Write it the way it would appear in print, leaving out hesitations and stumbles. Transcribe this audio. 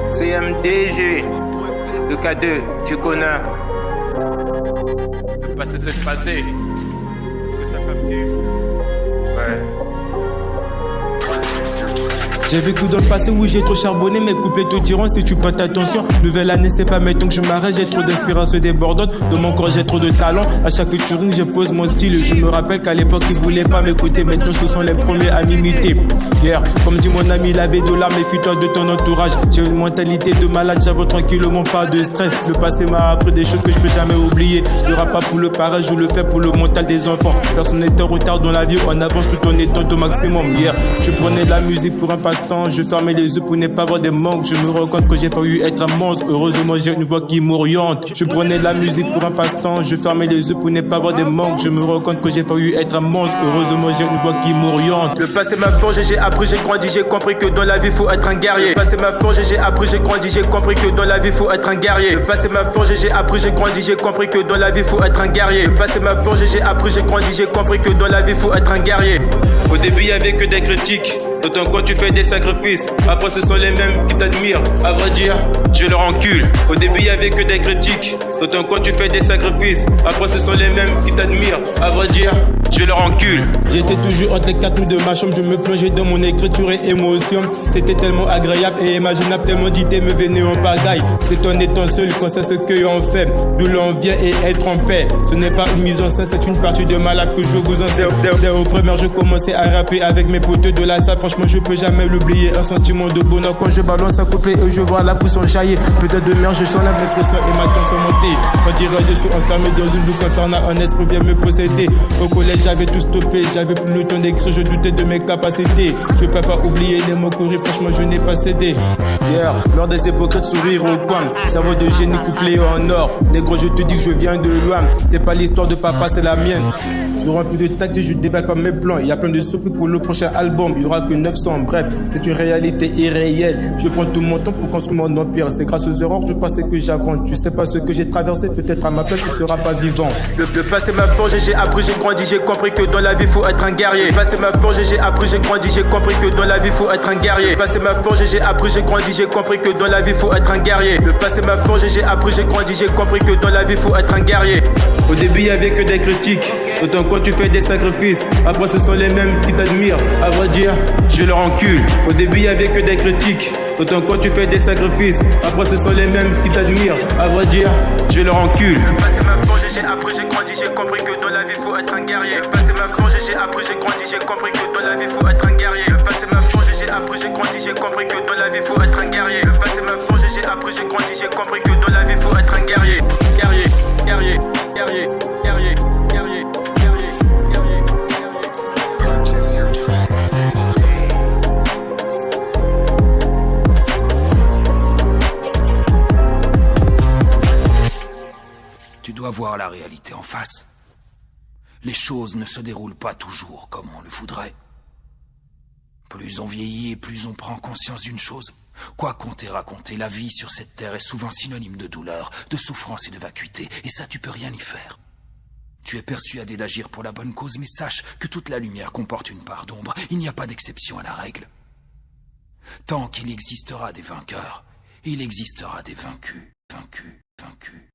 CMDG, le K2, tu connais. Le passé, c'est le passé. Est-ce que t'as capté? Ouais. J'ai vécu dans le passé où j'ai trop charbonné, mes couplets te diront si tu prêtes attention. Nouvelle année, c'est pas maintenant que je m'arrête, j'ai trop d'inspiration débordante. Dans mon corps, j'ai trop de talent. À chaque featuring, je pose mon style. Je me rappelle qu'à l'époque, ils voulaient pas m'écouter. Maintenant, ce sont les premiers à m'imiter. Hier, comme dit mon ami l'abbé Dollar, méfie-toi de ton entourage. J'ai une mentalité de malade, j'avance tranquillement, pas de stress. Le passé m'a appris des choses que je peux jamais oublier. Je rappe pas pour le paraît, je le fais pour le mental des enfants. Personne n'est en retard dans la vie, on avance tout en étant au maximum. Hier, je prenais de la musique pour un passe-temps. Je fermais les yeux pour ne pas voir des manques. Je me rends compte que j'ai pas eu être un monstre. Heureusement, j'ai une voix qui m'oriente. Je prenais de la musique pour un passe-temps. Je fermais les yeux pour ne pas voir des manques. Je me rends compte que j'ai pas eu être un monstre. Heureusement, j'ai une voix qui m'oriente. Le passé m'a forgé, j'ai appris, j'ai grandi, j'ai compris que dans la vie faut être un guerrier. Le passé m'a forgé, j'ai appris, j'ai grandi, j'ai compris que dans la vie faut être un guerrier. Le passé m'a forgé, j'ai appris, j'ai grandi, j'ai compris que dans la vie faut être un guerrier. Le passé m'a forgé, j'ai appris, j'ai grandi, j'ai compris que dans la vie faut être un guerrier. Au début y avait que des critiques, d'autant quand tu fais des sacrifices. Après ce sont les mêmes qui t'admirent. À vrai dire, je leur encule. Au début y avait que des critiques, d'autant quand tu fais des sacrifices. Après ce sont les mêmes qui t'admirent. À vrai dire, je leur encule. J'étais toujours entre les quatre murs de ma chambre, je me plongeais dans mon écriture et émotion. C'était tellement agréable et imaginable, tellement d'idées me venaient en pagaille. C'est en étant seul qu'on sait ce qu'on fait, d'où l'on vient et être en paix. Ce n'est pas une mise en scène, c'est une partie de ma life que je vous en sais. Dès au premier, je commençais à rapper avec mes potes de la salle. Franchement, je peux jamais l'oublier. Un sentiment de bonheur quand je balance un couplet et je vois la pousse jaillir. Peut-être demain, je sens la mes frissons et ma tension monter. On dirait je suis enfermé dans une boucle infernale, un esprit vient me posséder. Au collège, j'avais tout stoppé, j'avais plus le temps d'écrire, je doutais de mes capacités. Je peux pas oublier les mots courir, franchement je n'ai pas cédé. Hier, lors des hypocrites sourire au coin, cerveau de génie couplé en or. Négro, je te dis que je viens de loin, c'est pas l'histoire de papa, c'est la mienne. Je remplis de tactiques, je dévale pas mes plans. Il y a plein de surprises pour le prochain album, il y aura que 900, bref, c'est une réalité irréelle. Je prends tout mon temps pour construire mon empire, c'est grâce aux erreurs du passé que j'avance. Tu sais pas ce que j'ai traversé, peut-être à ma place tu seras pas vivant. Le passé m'a forgé, j'ai appris, j'ai grandi, j'ai compris que dans la vie faut être un guerrier. Le passé m'a forgé, j'ai appris, j'ai grandi, j'ai compris que dans la vie faut être un guerrier. Le passé m'a forgé, j'ai appris, j'ai grandi, j'ai compris que dans la vie faut être un guerrier. Le passé m'a forgé, j'ai appris, j'ai grandi, j'ai compris que dans la vie faut être un guerrier. Au début y avait que des critiques, autant quand tu fais des sacrifices. Après ce sont les mêmes qui t'admirent. À vrai dire, je leur encule. Au début y avait que des critiques, autant quand tu fais des sacrifices. Après ce sont les mêmes qui t'admirent. À vrai dire, je leur encule. Le passé m'a forgé, j'ai appris, j'ai grandi, j'ai compris que dans la vie faut être un guerrier. Le passé m'a forgé, j'ai appris, j'ai grandi, j'ai compris que dans la vie faut être un guerrier. Le passé m'a forgé, j'ai appris, j'ai grandi, j'ai compris que dans la vie faut être un guerrier. Le passé m'a forgé, j'ai appris, j'ai grandi, j'ai compris que dans la vie faut être un guerrier. Guerrier, guerrier, guerrier, guerrier, guerrier, guerrier, guerrier, Tu dois voir la réalité en face. Les choses ne se déroulent pas toujours comme on le voudrait. Plus on vieillit et plus on prend conscience d'une chose. Quoi qu'on t'ait raconté, la vie sur cette terre est souvent synonyme de douleur, de souffrance et de vacuité. Et ça, tu peux rien y faire. Tu es persuadé d'agir pour la bonne cause, mais sache que toute la lumière comporte une part d'ombre. Il n'y a pas d'exception à la règle. Tant qu'il existera des vainqueurs, il existera des vaincus, vaincus, vaincus.